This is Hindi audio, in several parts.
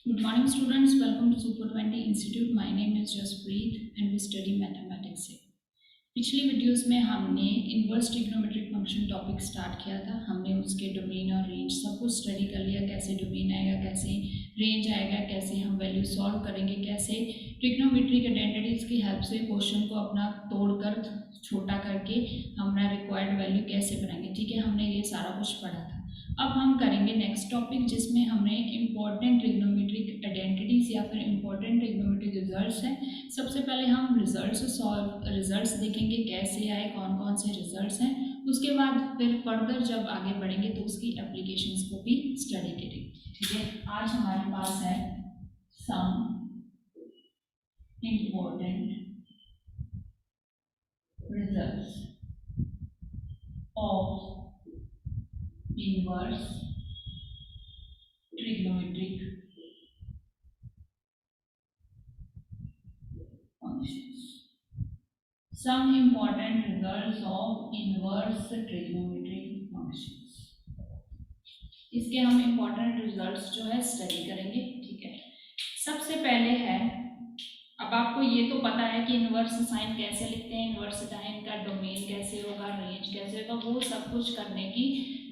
Good morning, students. Welcome to Super 20 Institute. My name is Jaspreet and we study mathematics से। पिछली वीडियोस में हमने inverse trigonometric function topic start किया था। हमने उसके डोमेन और रेंज सब कुछ स्टडी कर लिया, कैसे डोमेन आएगा, कैसे रेंज आएगा, कैसे हम वैल्यू सॉल्व करेंगे, कैसे ट्रिग्नोमेट्रिक आइडेंटिटीज की हेल्प से क्वेश्चन को अपना तोड़कर छोटा करके हमारा रिक्वायर्ड वैल्यू कैसे बनाएंगे। ठीक है, हमने ये सारा कुछ पढ़ा था। अब हम करेंगे नेक्स्ट टॉपिक जिसमें हमने इम्पॉर्टेंट ट्रिग्नोमेट्रिक आइडेंटिटीज या फिर इम्पॉर्टेंट ट्रिग्नोमेट्रिक रिजल्ट्स हैं। सबसे पहले हम रिजल्ट्स देखेंगे कैसे आए, कौन कौन से रिजल्ट्स हैं। उसके बाद फिर फर्दर जब आगे बढ़ेंगे तो उसकी एप्लीकेशंस को भी स्टडी करेंगे। ठीक है, आज हमारे पास है some important results of inverse trigonometric functions. Some important results of inverse trigonometric functions. इसके हम important results जो है स्टडी करेंगे। ठीक है, सबसे पहले है, अब आपको ये तो पता है कि इनवर्स साइन कैसे लिखते हैं, इनवर्स साइन का डोमेन कैसे होगा, रेंज कैसे होगा, वो सब कुछ करने की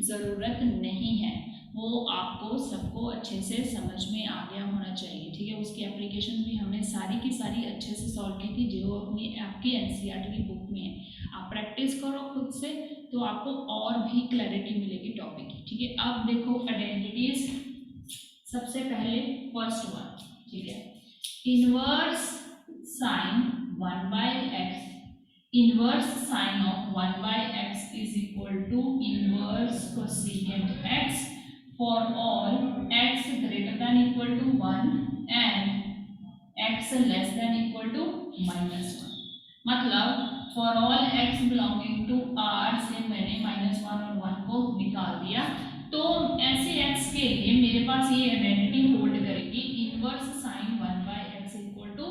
ज़रूरत नहीं है। वो आपको सबको अच्छे से समझ में आ गया होना चाहिए। ठीक है, उसकी एप्लीकेशन भी हमने सारी की सारी अच्छे से सॉल्व की थी जो अपनी आपकी एनसीईआरटी की बुक में है। आप प्रैक्टिस करो खुद से तो आपको और भी क्लैरिटी मिलेगी टॉपिक की। ठीक है, अब देखो आइडेंटिटीज, सबसे पहले फर्स्ट वन। ठीक है, inverse sine 1 by x, inverse sine of 1 by x is equal to inverse cosecant x for all x greater than equal to 1 and x less than equal to -1। मतलब for all x belonging to R से मैंने -1 और 1 को निकाल दिया, तो ऐसे x के लिए मेरे पास ये आइडेंटिटी होल्ड करेगी, inverse sine 1 by x equal to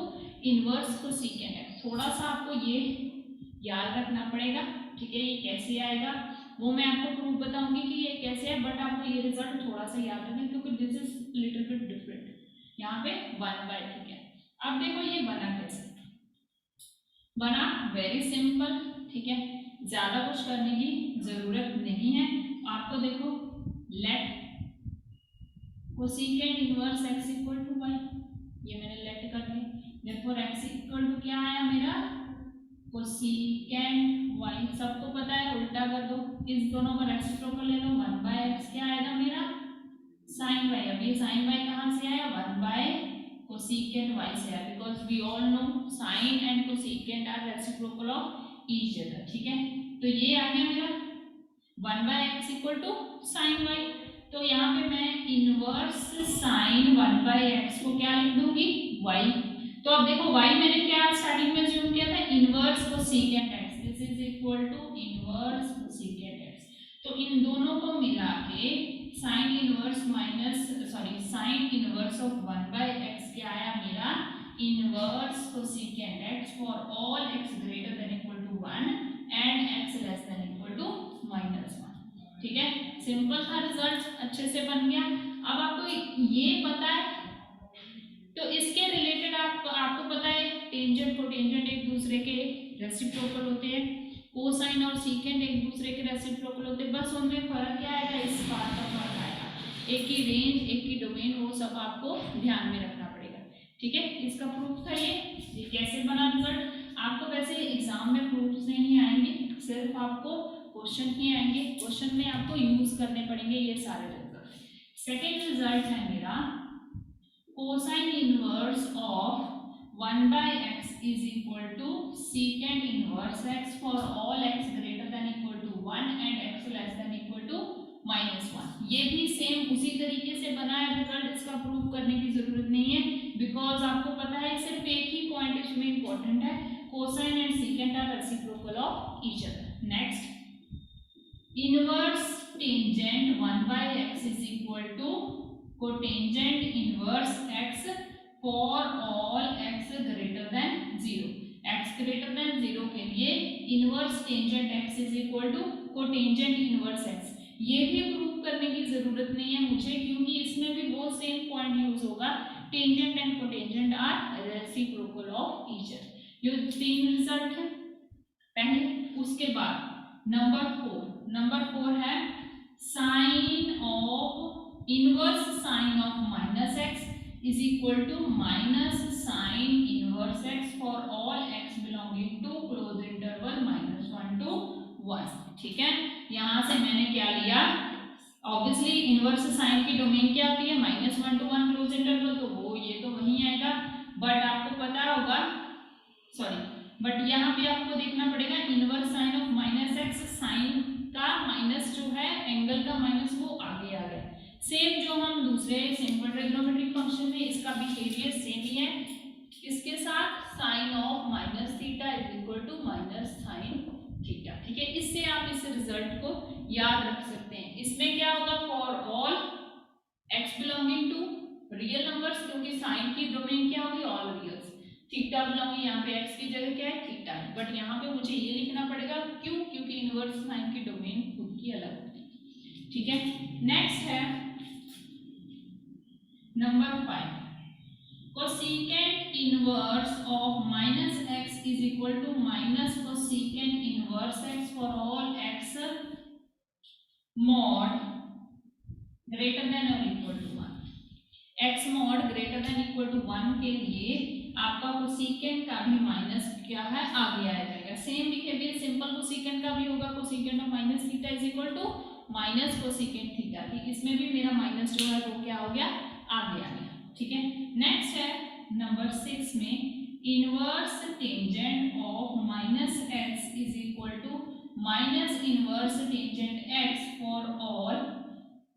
inverse cosecant x। थोड़ा सा आपको ये याद रखना पड़ेगा। ठीक है, ये कैसे आएगा वो मैं आपको प्रूफ बताऊंगी कि ये कैसे है, बट आपको ये रिजल्ट थोड़ा सा याद रखना क्योंकि this is little bit different. यहाँ पे 1 by। ठीक है, अब देखो ये बना कैसे, बना वेरी सिंपल। ठीक है, ज्यादा कुछ करने की जरूरत नहीं है। आपको देखो, let cosecant inverse x equal to y, ये मैंने लेट कर दिया। देयरफॉर x इक्वल टू क्या आया मेरा, कोसेकेंट y। सबको पता है, उल्टा कर दो, इस दोनों का रेसिप्रोकल ले लो, 1 by x क्या आएगा मेरा, sin y। अब ये sin y कहाँ से आया, 1 by कोसेकेंट y से आया, because we all know sin and cosecant are reciprocal of each other. ठीक है, तो ये आ गया मेरा 1 by x equal to sin y। तो यहाँ पे मैं इनवर्स साइन 1 by x को क्या लिख दूंगी, y। तो अब देखो y मैंने क्या स्टार्टिंग में ज्यूम किया था, inverse cosecant x, this is equal to inverse cosecant x। तो इन दोनों को मिला के sine inverse sine inverse of 1 by x क्या आया मेरा, inverse cosecant x for all x greater than equal to 1 and x less than equal to -1। ठीक है, सिंपल था, रिजल्ट अच्छे से बन गया। अब आपको ये पता है तो इसके रिलेटेड आपको पता है टेंजेंट कोटेंजेंट एक दूसरे के रेसिप्रोकल होते हैं, कोसाइन और सीकेंट एक दूसरे के रेसिप्रोकल होते हैं, बस उनमें फर्क क्या आएगा, इस बात का फर्क आएगा, एक की रेंज एक की डोमेन, वो सब आपको ध्यान में रखना पड़ेगा। ठीक है, इसका प्रूफ था ये कैसे बना रिजल्ट। आपको वैसे एग्जाम में प्रूफ्स नहीं आएंगे, सिर्फ आपको क्वेश्चन ही आएंगे, क्वेश्चन में आपको यूज करने पड़ेंगे ये सारे रिजल्ट। सेकेंड रिजल्ट है मेरा cosine inverse of 1 by x is equal to secant inverse x for all x greater than equal to 1 and x less than equal to -1। ये भी सेम उसी तरीके से बना है रिजल्ट, इसका प्रूफ करने की जरूरत नहीं है, बिकॉज आपको पता है सिर्फ एक ही पॉइंट इसमें इंपॉर्टेंट है, cosine and secant are reciprocal of each other. Next, inverse tangent 1 by x is equal to cotangent inverse x for all x greater than 0। x greater than 0 के लिए inverse tangent x is equal to cotangent inverse x। ये भी प्रूव करने की जरूरत नहीं है मुझे, क्योंकि इसमें भी वो वो सेम पॉइंट यूज होगा, tangent and cotangent are reciprocal of each other. ये 3 रिजल्ट है पहले। उसके बाद नंबर 4 है sine of inverse sine of minus x is equal to minus sine inverse x for all x belonging to close interval -1 to 1। ठीक है, यहां से मैंने क्या लिया, ऑब्वियसली इनवर्स साइन की डोमेन क्या होती है, -1 to 1 क्लोज इंटरवल, तो वो ये तो वहीं आएगा। बट आपको पता होगा, बट यहाँ पे आपको देखना पड़ेगा inverse sine of minus x, sine का माइनस जो है एंगल का माइनस वो आगे आ गया। सेम जो हम दूसरे सिंपल ट्रिग्नोमेट्रिक फंक्शन में, इसका बिहेवियर सेम ही है। इसके साथ sine of minus theta is equal to minus sine theta. ठीक है, इससे आप इस रिजल्ट को याद रख सकते हैं। इसमें क्या होगा, for all x belonging to real numbers, क्योंकि साइन की डोमेन क्या होगी, ऑल रियल्स। थीटा बिलोंगिंग, यहाँ पे एक्स की जगह क्या है, थीटा है, बट यहाँ पे मुझे ये लिखना पड़ेगा, क्यों, क्योंकि इनवर्स साइन की डोमेन खुद की अलग होती है। ठीक है, नेक्स्ट है number 5, cosecant inverse of minus x is equal to minus cosecant inverse x for all x mod greater than और equal to 1। X mod greater than equal to 1 के लिए आपका कोसेकेंट का भी माइनस क्या है, आगे आ जाएगा। सेम बिहेवियर सिंपल कोसेकेंट का भी होगा, cosecant of minus theta is equal to minus cosecant theta. ठीक, इसमें भी मेरा माइनस जो है वो क्या हो गया, आगे आ गया। ठीक है, नेक्स्ट है नंबर 6 में inverse tangent of minus x is equal to minus inverse tangent x for all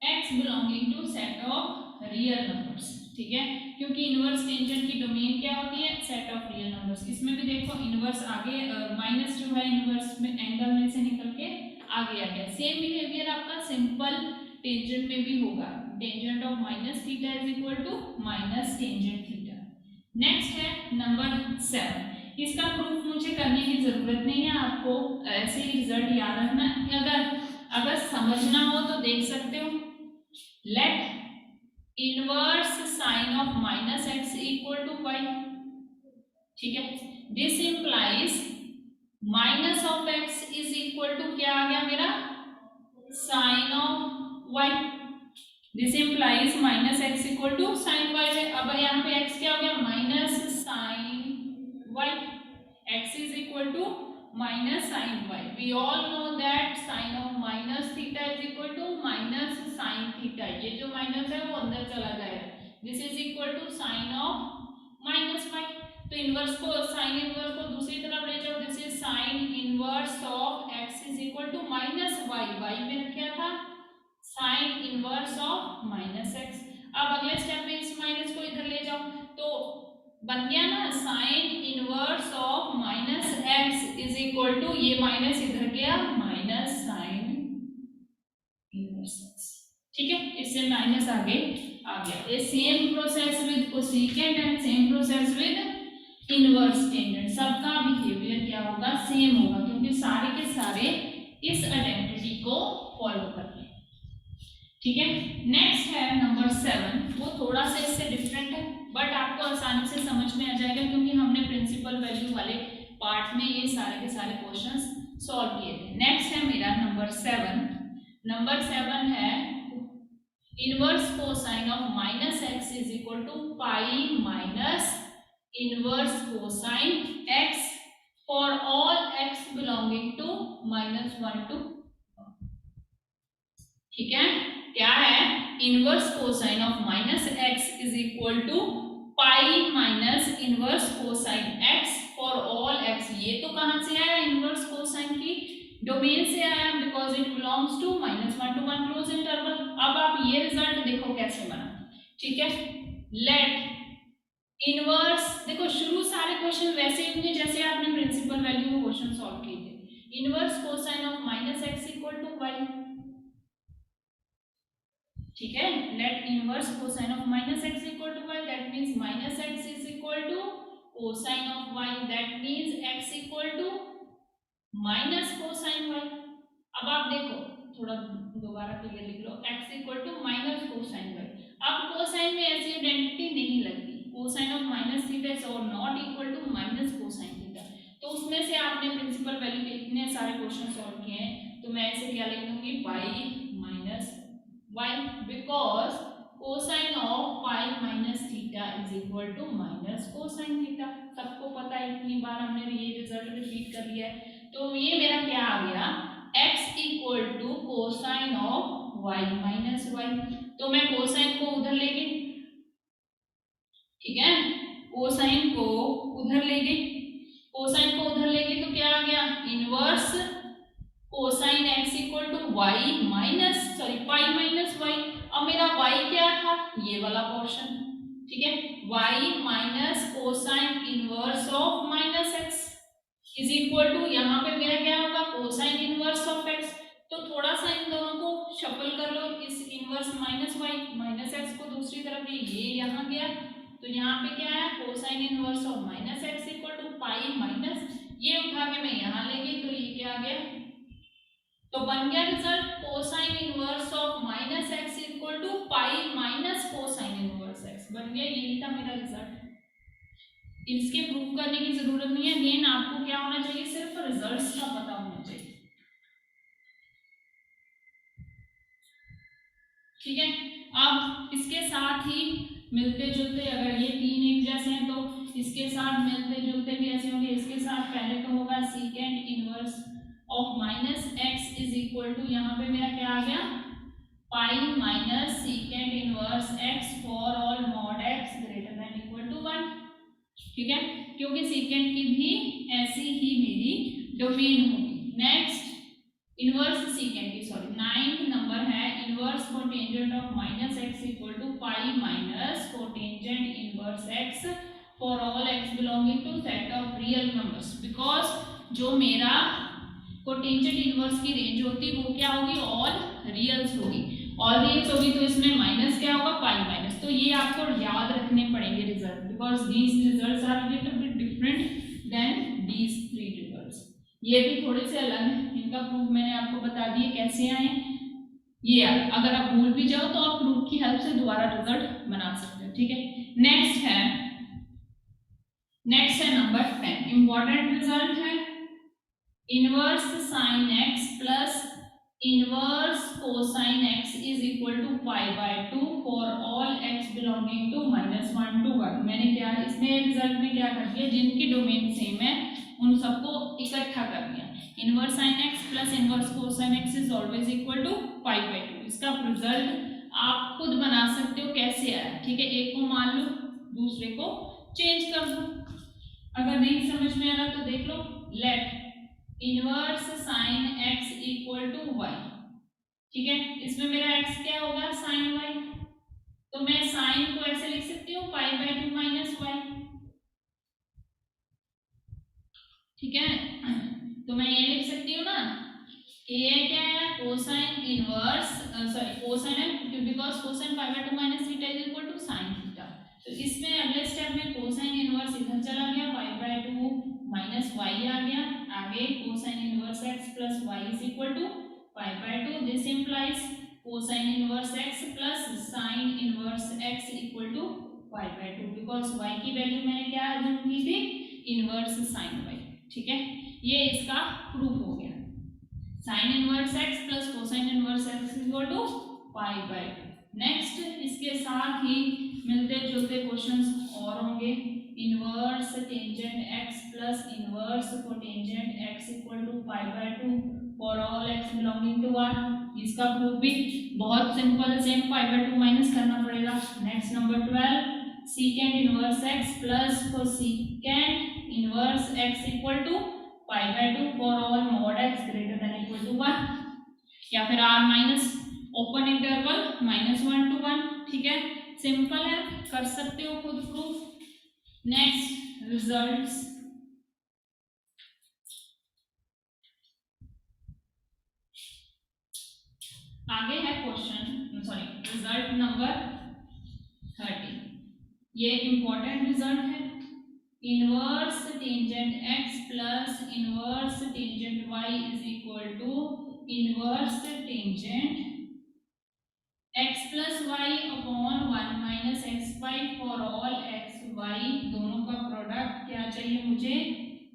x belonging to set of real numbers. ठीक है, क्योंकि इनवर्स टेंजेंट की डोमेन क्या होती है, सेट ऑफ रियल नंबर्स। इसमें भी देखो इनवर्स आगे, माइनस जो है इनवर्स में एंगल में से निकल के आगे आ गया। सेम बिहेवियर आपका सिंपल टेंजेंट में भी होगा, tangent of minus theta is equal to minus tangent theta. Next है नंबर 7, इसका प्रूफ मुझे करने की जरूरत नहीं है, आपको ऐसे ही रिजल्ट याद रखना। अगर समझना हो तो देख सकते हो, let inverse sine of minus x equal to y. ठीक है, this implies minus of x is equal to क्या आ गया मेरा, sine of y. This implies minus x equal to sine y. अब यहाँ पे एक्स क्या हो गया, minus sine y. X is equal to minus sine y. We all know that sine of minus theta is equal to minus sine theta. ये जो माइनस है वो अंदर चला जाएगा। This is equal to sine of minus y. तो इनवर्स को, साइन इनवर्स को दूसरी तरफ ले जाओ। This is sine inverse of x is equal to minus y. Y में क्या था, sine inverse of minus x. अब अगले स्टेप में इस माइनस को इधर ले जाओ तो बन गया ना, sine inverse of minus x is equal to, ये माइनस इधर गया, माइनस साइन इनवर्स एक्स। ठीक है, इससे माइनस आगे आ गया। ये same process with cosecant and same process with inverse tangent, सबका बिहेवियर क्या होगा, सेम होगा, क्योंकि सारे के सारे इस आइडेंटिटी को फॉलो करते हैं। ठीक है, नेक्स्ट है नंबर 7, वो थोड़ा सा इससे डिफरेंट है, बट आपको आसानी से समझ में आ जाएगा, क्योंकि हमने प्रिंसिपल वैल्यू वाले पार्ट में ये सारे के सारे क्वेश्चंस सॉल्व किए थे। नेक्स्ट है मेरा नंबर 7 है inverse cosine of minus x is equal to pi minus inverse cosine x for all x belonging to -1 to। ठीक है, क्या है, inverse cosine of minus x is equal to pi minus inverse cosine x for all x. ये तो कहां से आया, इनवर्स कोसाइन की डोमेन से आया, because it belongs to -1 to 1 close interval. अब आप ये रिजल्ट देखो कैसे बना। ठीक है, लेट इनवर्स, देखो शुरू सारे क्वेश्चन वैसे होंगे जैसे आपने प्रिंसिपल वैल्यू में क्वेश्चन सॉल्व किए थे। Inverse cosine of minus x equal to y. ठीक है, let inverse cosine of minus x equal to y, that means minus x is equal to cosine of y, that means x equal to minus cosine y. अब आप देखो, थोड़ा दोबारा क्लियर लिख लो, x equal to minus cosine y. अब कोसाइन में ऐसी आइडेंटिटी नहीं लगती, cosine of minus theta is और not equal to minus cosine theta. तो उसमें से आपने प्रिंसिपल वैल्यू के इतने सारे क्वेश्चन सॉल्व किए हैं, तो मैं ऐसे क्या लिख दूंगी, pi minus y, because cosine of pi minus theta is equal to minus cosine theta. सबको पता है, इतनी बार हमने ये रिजल्ट रिपीट कर लिया है। तो ये मेरा क्या आ गया, x equal to cosine of y minus y. तो मैं कोसाइन को उधर ले गई, ठीक है, कोसाइन को उधर ले गई, कोसाइन को उधर ले गई तो क्या आ गया, inverse cosine x equal to y minus sorry pi minus y. अब मेरा y क्या था, ये वाला पोर्शन, ठीक है, y minus cosine inverse of minus x is equal to, यहाँ पे मेरा क्या होगा, कोसाइन इनवर्स ऑफ x। तो थोड़ा सा इन दोनों को शफल कर लो, इस inverse minus y minus x को दूसरी तरफ ये यहाँ गया, तो यहाँ पे क्या है, cosine inverse of minus x equal to pi minus, ये उठा के मैं यहाँ ले गई तो ये क्या आ गया, तो बन गया result cosine inverse of minus x equal to pi minus cosine inverse x बन गया, यही था मेरा रिजल्ट। इसके प्रूव करने की जरूरत नहीं है, अगेन आपको क्या होना चाहिए, सिर्फ रिजल्ट्स का पता होना चाहिए, ठीक है। अब इसके साथ ही मिलते जुलते, अगर ये तीन एक जैसे हैं तो इसके साथ मिलते जुलते भी ऐसे होंगे, इसके साथ पहले तो होगा secant inverse of minus x is equal to, यहाँ पे मेरा क्या आ गया, pi minus secant inverse x for all mod x greater than equal to 1, ठीक है, क्योंकि सीकेंड की भी ऐसी ही मेरी डोमेन होगी। नेक्स्ट इनवर्स सीकेंड की, सॉरी 9th नंबर है, inverse cotangent of minus x equal to pi minus cotangent inverse x for all x belonging to set of real numbers. Because जो मेरा कोटेंजेंट इनवर्स की रेंज होती है वो क्या होगी, ऑल रियल्स होगी, ऑल रियल्स होगी, तो इसमें माइनस क्या होगा, पाई माइनस। तो ये आपको याद रखने पड़ेंगे result, because these results are little bit different than these three results. ये भी थोड़े से अलग हैं, इनका प्रूफ मैंने आपको बता दिए कैसे आए। ये अगर आप भूल भी जाओ तो आप प्रूफ की हेल्प से दोबारा रिजल्ट बना सकते हो, ठीक है। नेक्स्ट है नंबर 10, इंपॉर्टेंट रिजल्ट है, inverse sine x plus inverse cosine x is equal to pi by 2 for all x belonging to -1 to 1। मैंने क्या इसमें रिजल्ट में क्या कर दिया, जिनकी डोमेन सेम है उन सबको इकट्ठा कर दिया, inverse sine x plus inverse cosine x is always equal to pi by 2। इसका रिजल्ट आप खुद बना सकते हो कैसे आया, ठीक है, एक को मान लो दूसरे को चेंज कर दो, अगर नहीं समझ में आ रहा तो देख लो। Let inverse sine x equal to y, ठीक है, इसमें मेरा एक्स क्या होगा, साइन वाई, तो मैं साइन को ऐसे लिख सकती हूँ पाई बाय 2 माइनस वाई, ठीक है, तो मैं ये लिख सकती हूँ ना, ये क्या है, कोसाइन इनवर्स सॉरी कोसाइन है because cosine pi by 2 minus theta is equal to sine theta, तो इसमें अगले स्टेप में कोसाइन इनवर्स इधर चला गया, पाई बाय 2 माइनस वाई आ गया, आगे cosine inverse x plus y is equal to pi by 2, this implies cosine inverse x plus sine inverse x equal to pi by 2, because y की वैल्यू मैंने क्या अज्यूम की थी, इनवर्स साइन वाई, ठीक है, ये इसका प्रूफ हो गया, sine inverse x plus cosine inverse x equal to pi by 2। Next इसके साथ ही मिलते जुलते क्वेश्चंस और होंगे, inverse tangent x plus inverse cotangent x equal to pi by 2 for all x belonging to 1। इसका प्रूफ भी बहुत simple, same pi by 2 minus करना पड़ेगा। Next number 12, secant inverse x plus cosecant inverse x equal to pi by 2 for all mod x greater than equal to 1, या फिर r minus open interval -1 to 1, ठीक है, सिंपल है, कर सकते हो खुद प्रूफ। नेक्स्ट रिजल्ट्स, आगे है क्वेश्चन सॉरी रिजल्ट नंबर 30, ये इंपॉर्टेंट रिजल्ट है, inverse tangent x plus inverse tangent y is equal to inverse tangent x plus y upon 1 minus x y for all x y दोनों का प्रोडक्ट क्या चाहिए मुझे,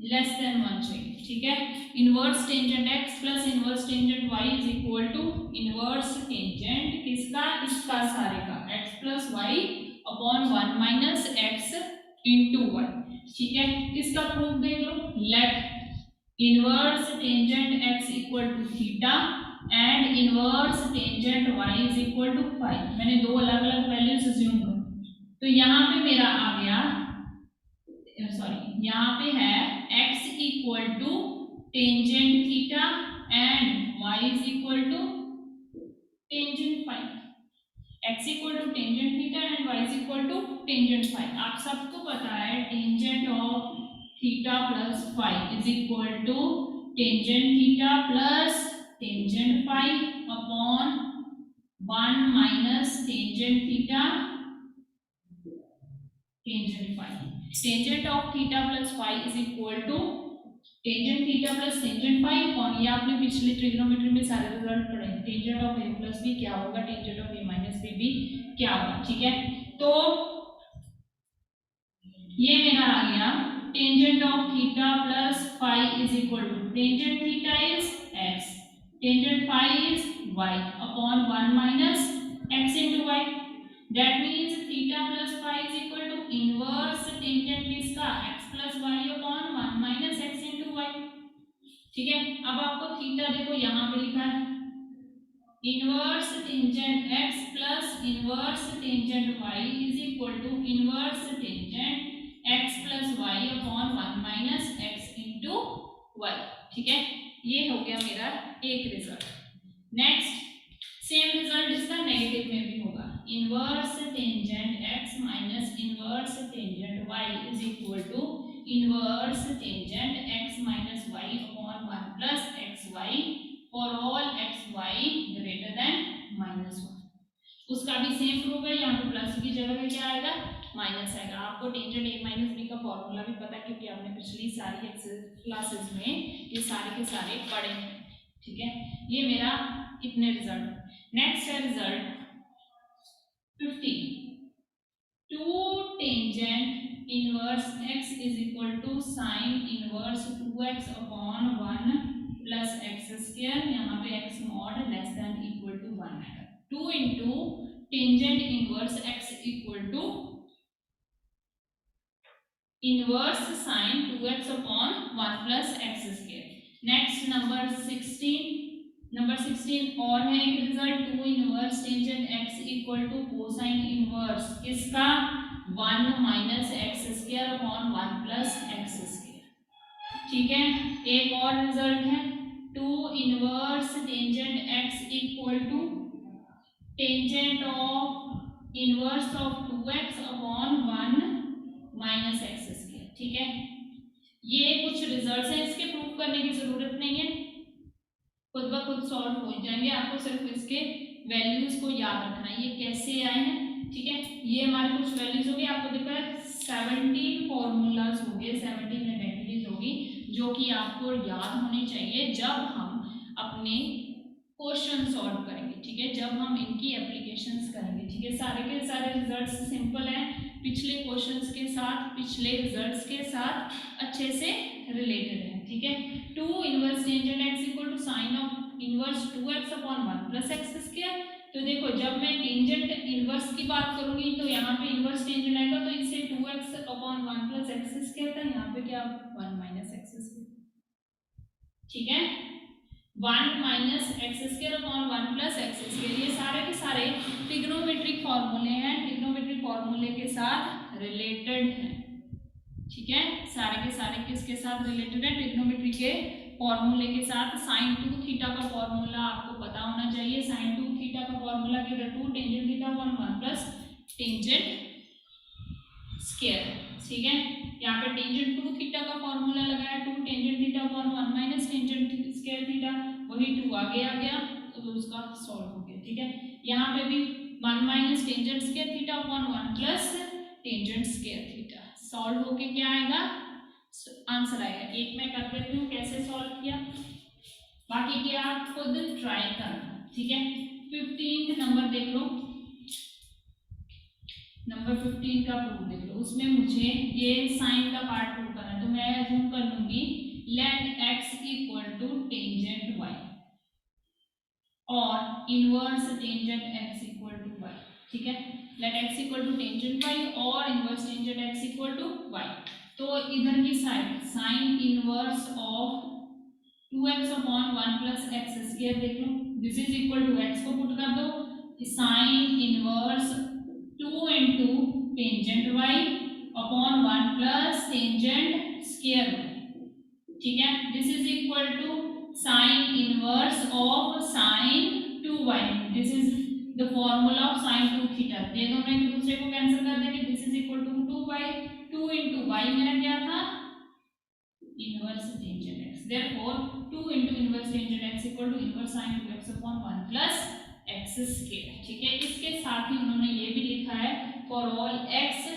लेस देन 1 चाहिए। ठीक है, inverse tangent x plus inverse tangent y is equal to inverse tangent किसका, इसका सारे का x plus y upon 1 minus x into y. ठीक है, इसका प्रूफ देख लो, let inverse tangent x equal to theta and inverse tangent y is equal to phi. मैंने दो अलग अलग वैल्यूज अज्यूम कर, तो यहाँ पे मेरा आ गया, सॉरी यहाँ पे है x equal to tangent theta and y is equal to tangent phi. x equal to tangent theta and y is equal to tangent phi. आप सबको पता है tangent of theta plus phi is equal to tangent theta plus tangent phi upon 1 minus tangent theta tangent phi. Tangent of theta plus phi is equal to tangent theta plus tangent phi upon, ये आपने पिछले ट्रिग्नोमेट्री में सारे रिजल्ट पढ़े, tangent of a plus b क्या होगा, tangent of a minus b भी क्या होगा। ठीक है, तो ये मेरा आ गया tangent of theta plus phi is equal to tangent theta is x, tangent phi is y upon 1 minus x into y। That means theta plus phi is equal to inverse tangent किसका, x plus y upon 1 minus x into y। ठीक है, अब आपको थीटा देखो यहाँ पे लिखा है inverse tangent x plus inverse tangent y is equal to inverse tangent x plus y upon 1 minus x into y. ठीक है, ये हो गया मेरा एक रिजल्ट। नेक्स्ट सेम रिजल्ट इसका नेगेटिव में भी होगा, inverse tangent x minus inverse tangent y is equal to inverse tangent x minus y upon 1 plus x y for all x y greater than minus 1। उसका भी सेम प्रूफ है, यहाँ पे प्लस की जगह पे क्या आएगा, माइनस आएगा। आपको टेंजेंट a माइनस b का फॉर्मूला भी पता है क्योंकि आपने पिछली सारी क्लासेस में ये सारे के सारे पढ़े हैं। ठीक है, ये मेरा इतने रिजल्ट। नेक्स्ट है result 15, two tangent inverse x is equal to sine inverse 2x upon 1 plus x square, यहाँ पे x mod less than equal to 1 आएगा। 2 into tangent inverse x equal to inverse sine 2x upon 1 plus x square. Next number 16 और है एक result, 2 inverse tangent x equal to cosine inverse किसका, 1 minus x square upon 1 plus x square. ठीक है, एक और रिजल्ट है 2 inverse tangent x equal to tangent of inverse of 2x upon 1 minus x square. ठीक है, ये कुछ रिजल्ट्स हैं, इसके प्रूफ करने की जरूरत नहीं है, खुद ब खुद सॉल्व हो जाएंगे। आपको सिर्फ इसके वैल्यूज को याद रखना है, ये कैसे आए हैं। ठीक है, ये हमारे कुछ वैल्यूज होगी, आपको दिखा है 17 फॉर्मूलाज हो गए, 17 आइडेंटिटीज होगी जो कि आपको याद होनी चाहिए जब हम अपने क्वेश्चन सॉल्व करेंगे। ठीक है, जब हम इनकी एप्लीकेशंस करेंगे। ठीक है, सारे के सारे रिजल्ट्स सिंपल हैं, पिछले क्वेश्चंस के साथ पिछले रिजल्ट्स के साथ अच्छे से रिलेटेड है। ठीक है, 2 inverse tangent x equal to sine of inverse 2x upon 1 plus x square. तो देखो जब मैं टेंजेंट इनवर्स की बात करूंगी तो यहाँ पे इनवर्स टेंजेंट आएगा, तो इससे 2x upon 1 plus x square था, यहाँ पे क्या 1 माइनस एक्स स्क्वायर। ठीक है, 1 minus x square upon 1 plus x square, ये सारे के सारे ट्रिग्नोमेट्रिक फॉर्मूले हैं, ट्रिग्नोमेट्रिक फॉर्मूले के साथ रिलेटेड हैं। ठीक है, सारे के सारे किसके साथ रिलेटेड है, ट्रिग्नोमेट्री के फॉर्मूले के साथ। साइन 2 थीटा का फॉर्मूला आपको पता होना चाहिए, साइन 2 थीटा का फॉर्मूला क्या है, 2 tangent theta upon 1 plus tangent square. ठीक है, यहाँ पे टेंजेंट 2 थीटा का फॉर्मूला लगाया, 2 tangent theta upon 1 minus tangent square theta, वही 2 आगे आ गया तो उसका सॉल्व हो गया। ठीक है, यहाँ पे भी 1 minus tangent square theta upon 1 plus tangent square theta, solve होके क्या आएगा, आंसर आएगा। एक मैं कर देती हूँ कैसे सॉल्व किया, बाकी के आप खुद ट्राई करना। ठीक है, 15 नंबर देख लो, नंबर 15 का प्रूफ देख लो। उसमें मुझे ये साइन का पार्ट प्रूव करना है, तो मैं अज्यूम कर लूंगी let x equal to tangent y और inverse tangent x equal to y। ठीक है, let x equal to tangent y और inverse tangent x equal to y। तो इधर की side sine inverse of 2x upon 1 plus x square देख लो, this is equal to x को पुट कर दो, sine inverse 2 into tangent y upon 1 plus tangent square y। ठीक है, this is equal to sine inverse of sine 2y, this is the formula of sine 2 theta. ये दोनों एक दूसरे को कैंसिल कर देंगे, this is equal to 2y, 2 into y मेरा क्या था inverse tangent x, therefore 2 into inverse tangent x equal to inverse sine 2x upon 1 plus x square. ठीक है, इसके साथ ही उन्होंने ये भी लिखा है for all x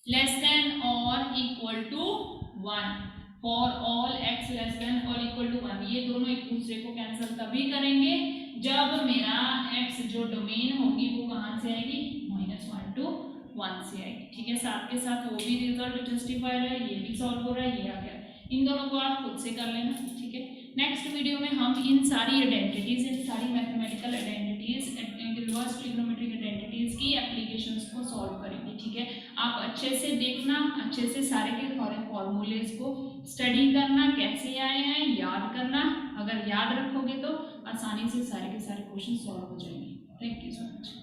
less than और equal to 1, for all x less than और इक्वल टू 1। ये दोनों एक दूसरे को कैंसिल तभी करेंगे जब मेरा x जो डोमेन होगी वो कहाँ से आएगी, -1 to 1 से आएगी। ठीक है, साथ के साथ वो भी रिजल्ट जस्टिफाई है, ये भी सॉल्व हो रहा है, ये आ गया। इन दोनों को आप खुद से कर लेना। ठीक है, नेक्स्ट वीडियो में हम इन सारी आइडेंटिटीज, इन सारी mathematical identities, inverse trigonometric identities की एप्लीकेशंस को सॉल्व करेंगे। ठीक है, आप अच्छे से देखना, अच्छे से सारे के सारे फॉर्मूलेज को स्टडी करना, कैसे आए हैं याद करना। अगर याद रखोगे तो आसानी से सारे के सारे क्वेश्चन सॉल्व हो जाएंगे। Thank you so much.